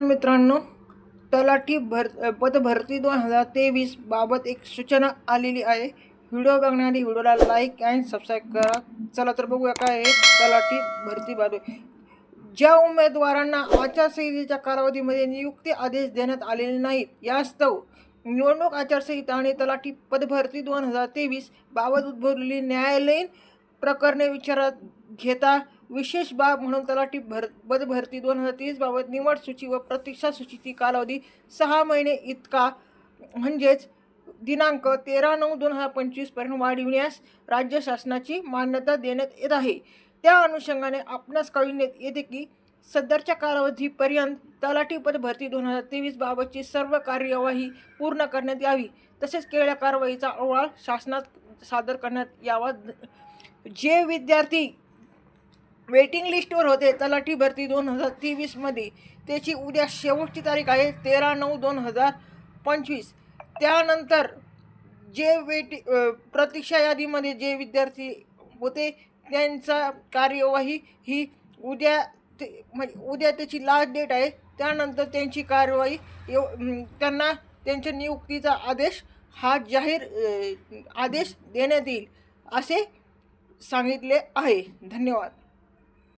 मित्रांनो, तलाठी पदभरती 2023 बाबत एक सूचना आलेली आहे। व्हिडिओ बघण्याआधी व्हिडिओला लाईक अँड सबस्क्राईब करा। चला तर बघूया काय आहे तलाठी भरती बाबत। ज्या उमेदवारांना आचारसंहितेच्या कालावधीमध्ये नियुक्ती आदेश देण्यात आलेले नाहीत, यास्तव निवडणूक आचारसंहिता आणि तलाठी पदभरती 2023 बाबत उद्भवलेली न्यायालयीन प्रकरणे विचारात घेता विशेष बाब म्हणून तलाठी पदभरती 2023 बाबत निवड सूची व प्रतीक्षा सूचीची कालावधी 6 महिने इतका म्हणजेच दिनांक 13/9/2025 पर्यंत वाढविण्यास राज्य शासनाची मान्यता देण्यात येत आहे। त्या अनुषंगाने आपणास कळविण्यात येते की सदरच्या कालावधीपर्यंत तलाठी पदभरती 2023 बाबतची सर्व कार्यवाही पूर्ण करण्यात यावी, तसेच केलेल्या कारवाईचा अहवाल शासनात सादर करण्यात यावा। जे विद्यार्थी वेटिंग लिस्टवर होते तलाठी भरती 2023 मध्ये, त्याची उद्या शेवटची तारीख आहे 13/9/2025। त्यानंतर जे प्रतीक्षा यादीमध्ये जे विद्यार्थी होते त्यांचा कार्यवाही ही उद्या त्याची लास्ट डेट आहे। त्यानंतर त्यांची कार्यवाही त्यांना त्यांच्या नियुक्तीचा आदेश हा जाहीर आदेश देण्यात येईल असे सांगितले आहे। धन्यवाद।